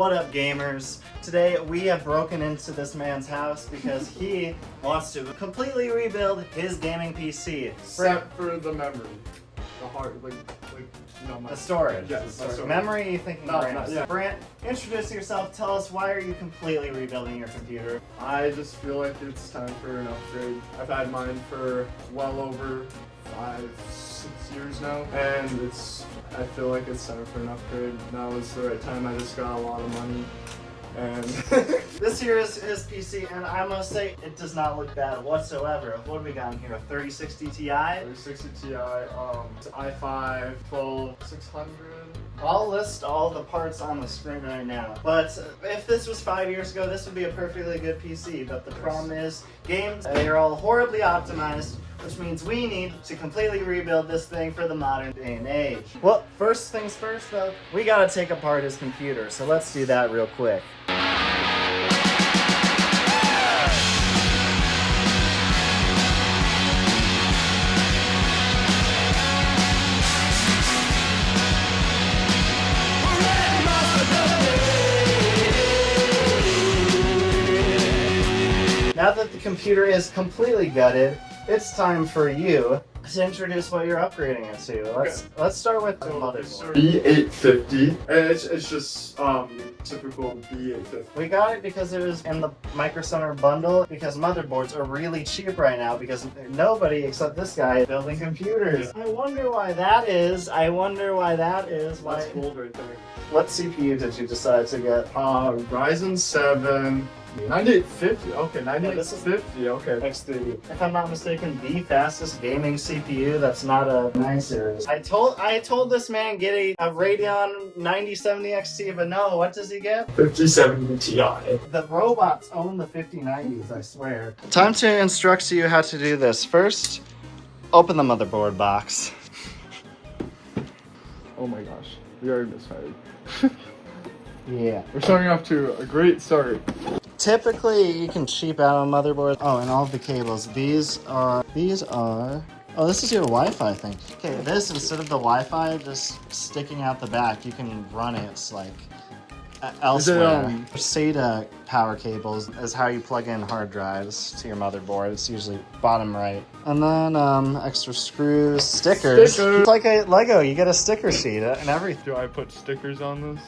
What up, gamers? Today we have broken into this man's house because he wants to completely rebuild his gaming PC. Except for the memory. The hard, the storage. Yes, the storage. Memory, you thinking No, RAM. yeah. Brant, introduce yourself. Tell us, why are you completely rebuilding your computer? I just feel like it's time for an upgrade. I've had mine for well over 5-6 years now, and I feel like it's time for an upgrade. Now is the right time. I just got a lot of money. And This here is his PC, and I must say, it does not look bad whatsoever. What have we got in here? A 3060 Ti? 3060 Ti, i5 12600. I'll list all the parts on the screen right now. But if this was 5 years ago, this would be a perfectly good PC. But the problem is, games, they are all horribly optimized, which means we need to completely rebuild this thing for the modern day and age. Well, first things first though, we gotta take apart his computer, so let's do that real quick. Now that the computer is completely gutted, it's time for you to introduce what you're upgrading it to. Let's start with the motherboard. B850, and it's just typical B850. We got it because it was in the Micro Center bundle, because motherboards are really cheap right now because nobody except this guy is building computers. I wonder why that is. Why? That's gold right there. What CPU did you decide to get? Ryzen 7 9850. Okay, 9850. Okay. X3. If I'm not mistaken, the fastest gaming CPU that's not a 9 series. I told this man get a Radeon 9070 XT, but no, what does he get? 5070 Ti. The robots own the 5090s, I swear. Time to instruct you how to do this. First, open the motherboard box. Oh my gosh, we already misfired. Yeah. We're starting off to a great start. Typically, you can cheap out on motherboards. Oh, and all of the cables. These are, oh, this is your Wi-Fi thing. Okay, this, instead of the Wi-Fi just sticking out the back, you can run it like elsewhere. SATA power cables is how you plug in hard drives to your motherboard. It's usually bottom right. And then extra screws, stickers. It's like a Lego, you get a sticker sheet and everything. Do I put stickers on this?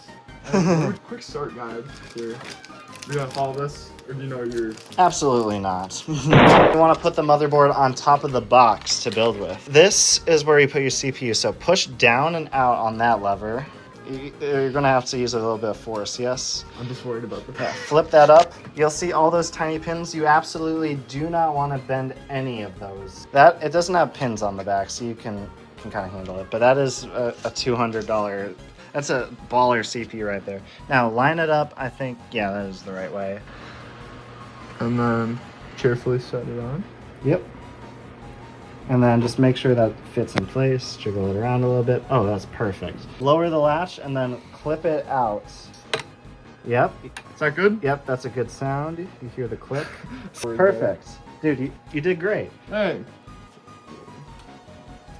Quick start guide here. You gonna follow this, or do you know your... Absolutely not. You want to put the motherboard on top of the box to build with. This is where you put your CPU, so push down and out on that lever. You're gonna have to use a little bit of force, yes? I'm just worried about the Yeah, flip that up. You'll see all those tiny pins. You absolutely do not want to bend any of those. It doesn't have pins on the back, so you can kind of handle it. But that is a $200. That's a baller CPU right there. Now line it up. I think, yeah, that is the right way. And then carefully set it on. Yep. And then just make sure that fits in place. Jiggle it around a little bit. Oh, that's perfect. Lower the latch and then clip it out. Yep. Is that good? Yep, that's a good sound. You hear the click. Perfect. Dude, you did great. Hey.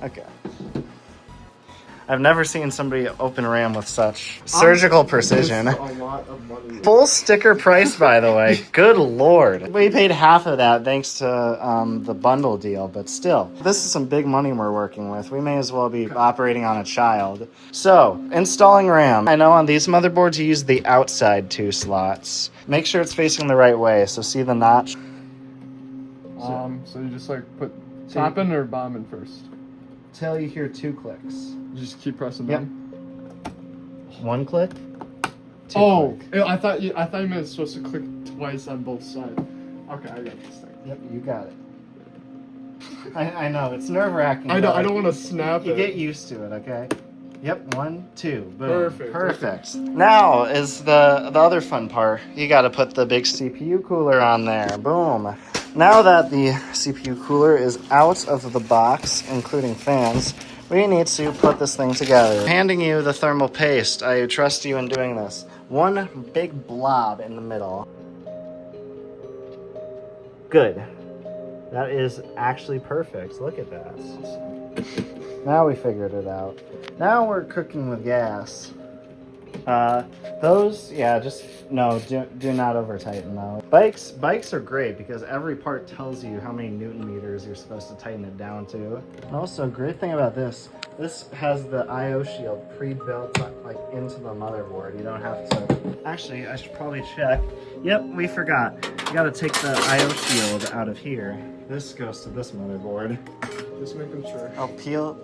Okay. I've never seen somebody open RAM with such surgical precision. A lot of money. Full sticker price, by the way. Good lord. We paid half of that thanks to the bundle deal, but still. This is some big money we're working with. We may as well be operating on a child. So, installing RAM. I know on these motherboards you use the outside 2 slots. Make sure it's facing the right way, so see the notch? So you just like put top in or bottom in first? Till you hear 2 clicks. You just keep pressing Yep. them. 1 click. 2 Oh, click. I thought you meant it's supposed to click twice on both sides. Okay, I got this thing. Yep, you got it. I know, it's nerve-wracking. I don't want to snap You it. get used to it, okay? Yep, 1, 2, boom. Perfect. Perfect. Now is the other fun part. You got to put the big CPU cooler on there. Boom. Now that the CPU cooler is out of the box, including fans, we need to put this thing together. Handing you the thermal paste. I trust you in doing this. One big blob in the middle. Good. That is actually perfect. Look at that. Now we figured it out. Now we're cooking with gas. Those, yeah, just, no, do not over tighten though. Bikes are great because every part tells you how many Newton meters you're supposed to tighten it down to. And also, great thing about this has the I/O shield pre-built like into the motherboard. You don't have to, actually, I should probably check. Yep, we forgot. You gotta take the I/O shield out of here. This goes to this motherboard. Just making sure. Oh, peel.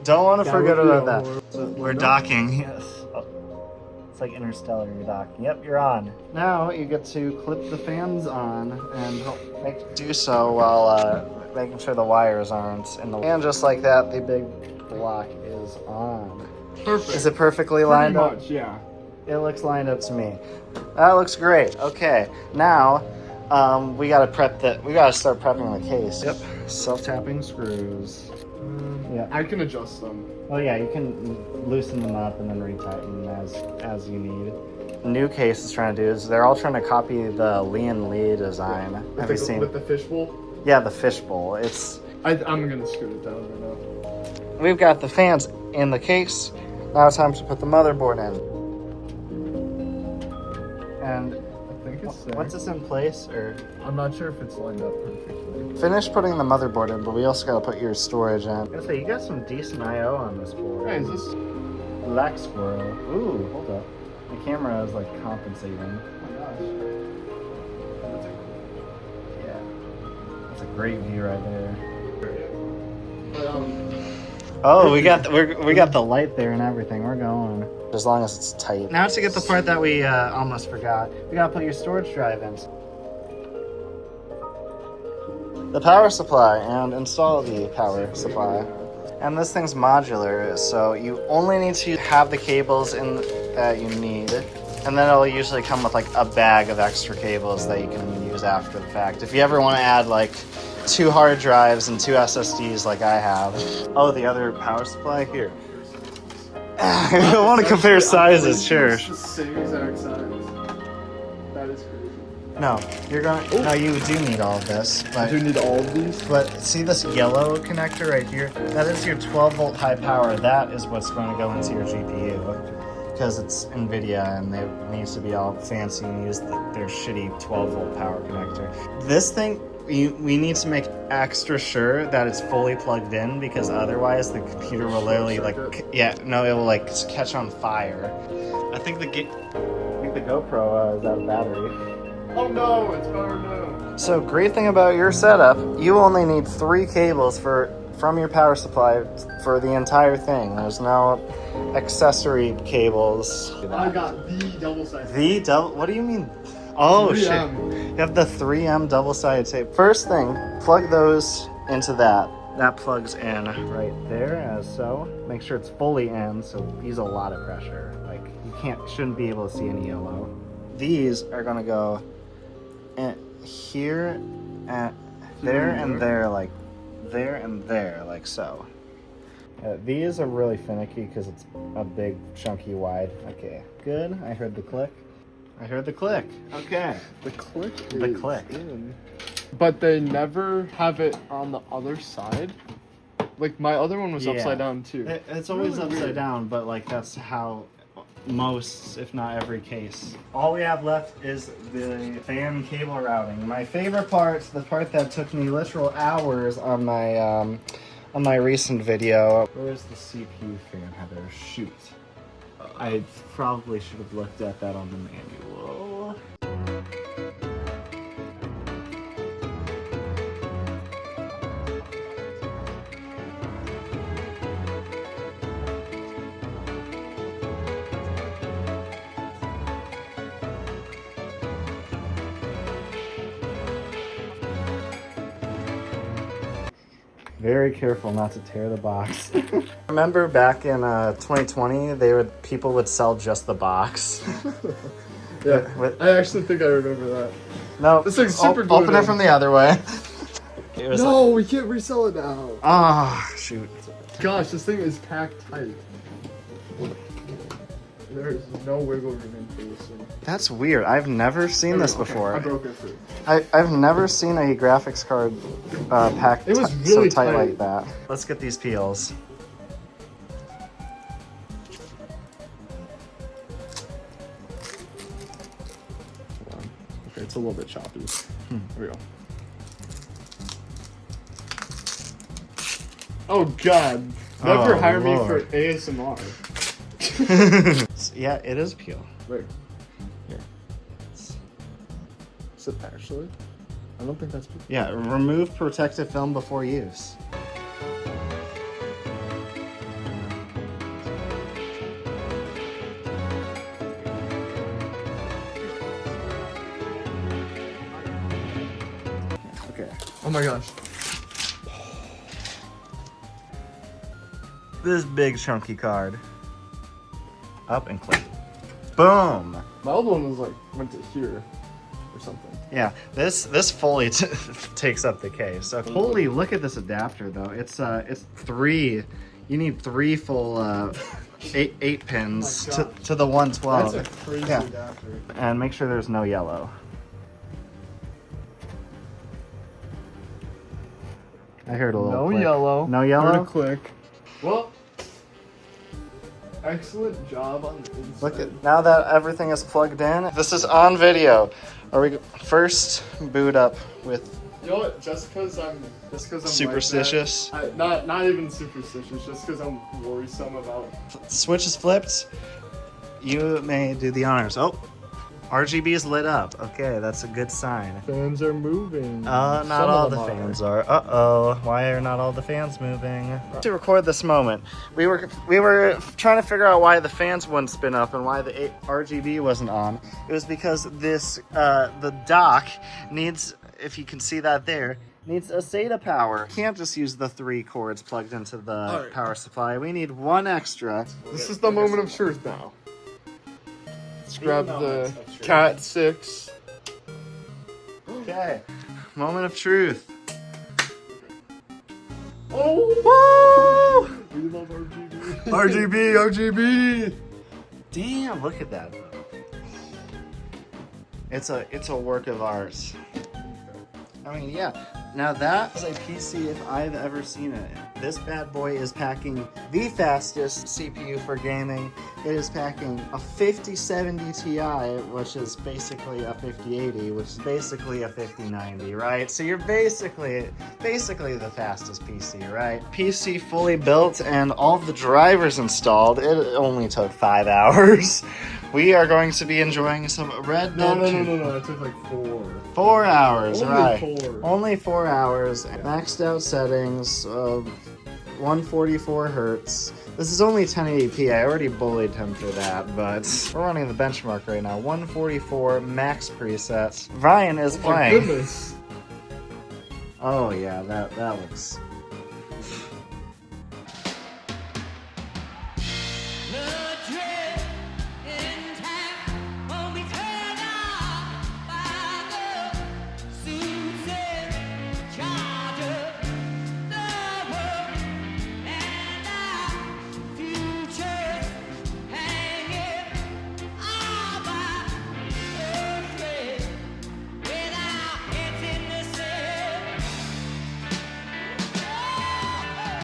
Don't want to forget about that. So We're docking. Yes. Oh, it's like Interstellar. You're docking. Yep, you're on. Now you get to clip the fans on and do so while making sure the wires aren't in the. And just like that, the big block is on. Perfect. Is it perfectly lined up? Pretty much, yeah. It looks lined up to me. That looks great. Okay, now we gotta start prepping the case. Yep. Self-tapping screws. Yeah. I can adjust them. Oh yeah, you can loosen them up and then retighten as you need. New case is trying to do is they're all trying to copy the Lian Li design. Have you seen? With the fishbowl? Yeah, the fishbowl. I'm gonna scoot it down right now. We've got the fans in the case. Now it's time to put the motherboard in. And I think it's there. once it's in place, or I'm not sure if it's lined up perfectly. finish putting the motherboard in, but we also gotta put your storage in. I was gonna say, you got some decent I/O on this board. Hey, is this? Black squirrel. Ooh, hold up. The camera is like compensating. Oh my gosh. Yeah. That's a great view right there. But, Oh, we got the light there and everything. We're going. As long as it's tight. Now to get the part that we almost forgot, we gotta put your storage drive in. The power supply and install the power supply. And this thing's modular, so you only need to have the cables in that you need. And then it'll usually come with like a bag of extra cables that you can use after the fact. If you ever want to add like 2 hard drives and 2 SSDs like I have. Oh, the other power supply here. I don't want to compare sizes, sure. It's the same exact size. That is crazy. No, no, you do need all of this. But, Do you need all of these? but see this yellow connector right here? That is your 12 volt high power. That is what's going to go into your GPU. Because it's NVIDIA and it needs to be all fancy and use their shitty 12 volt power connector. This thing, we need to make extra sure that it's fully plugged in because otherwise the computer will literally like, it will like catch on fire. I think the GoPro is out of battery. Oh no, it's powered down. So great thing about your setup, you only need 3 cables from your power supply for the entire thing. There's no accessory cables. I got the double-sided. The double? What do you mean? Oh 3M. shit! You have the 3M double-sided tape. First thing, plug those into that. That plugs in right there, as so. Make sure it's fully in, so use a lot of pressure. Like you shouldn't be able to see any yellow. These are gonna go in here, and there, and there, like there and there, like so. These are really finicky because it's a big, chunky, wide. Okay, good. I heard the click. Okay. The click The is click. in. But they never have it on the other side. Like my other one was Yeah. upside down too. It's always Really upside weird. down, but like that's how most, if not every case. All we have left is the fan cable routing. My favorite part, the part that took me literal hours on my recent video. Where's the CPU fan header? Shoot. I probably should have looked at that on the manual. Very careful not to tear the box. Remember back in 2020, people would sell just the box. Yeah, With- I actually think I remember that. No, This thing's super glued open it in. from the other way. It was No, we can't resell it now. shoot. Gosh, this thing is packed tight. There's no wiggle room in for this thing. That's weird. I've never seen this Okay, before. I broke it through. I've never seen a graphics card packed It was so really tight tight. like that. Let's get these peels. a little bit choppy. There we go. Oh God! Never Oh, hire me Lord. for ASMR. Yeah, it is peel. Wait. Here. Is it actually? I don't think that's peel. Yeah, remove protective film before use. Okay. Oh my gosh. This big chunky card. Up and click. Boom! My old one was like went to here or something. Yeah, this fully takes up the case. So holy, look at this adapter though. It's 3. You need 3 full 8 pins Oh my to the 112. That's a crazy Yeah. adapter. And make sure there's no yellow. I heard a little No click. yellow. No Heard yellow? a click. Well, excellent job on the inside. Look at, now that everything is plugged in, this is on video. Are we first boot up with You know what? Just because I'm superstitious? Like that, not even superstitious. Just because I'm worrisome about. Switch is flipped. You may do the honors. Oh, RGB is lit up. Okay, that's a good sign. Fans are moving. Not Some all of the them fans are. Uh-oh, why are not all the fans moving? To record this moment, we were trying to figure out why the fans wouldn't spin up and why the RGB wasn't on. It was because this the dock needs, if you can see that there, needs a SATA power. Can't just use the 3 cords plugged into the power supply. We need 1 extra. This is the moment of truth now. Let's grab the Cat 6. Okay, moment of truth. Oh! We love RGB. RGB. Damn, look at that. It's a work of art. I mean, yeah. Now that is a PC if I've ever seen it. This bad boy is packing the fastest CPU for gaming. It is packing a 5070 Ti, which is basically a 5080, which is basically a 5090, right? So you're basically the fastest PC, right? PC fully built and all of the drivers installed. It only took 5 hours. We are going to be enjoying some Red Dead. No. It took like 4. 4 hours, Only right? 4. Only 4 hours. Maxed out settings of 144 hertz. This is only 1080p. I already bullied him for that, but we're running the benchmark right now. 144 max presets. Ryan is Oh my playing. goodness. Oh yeah, that looks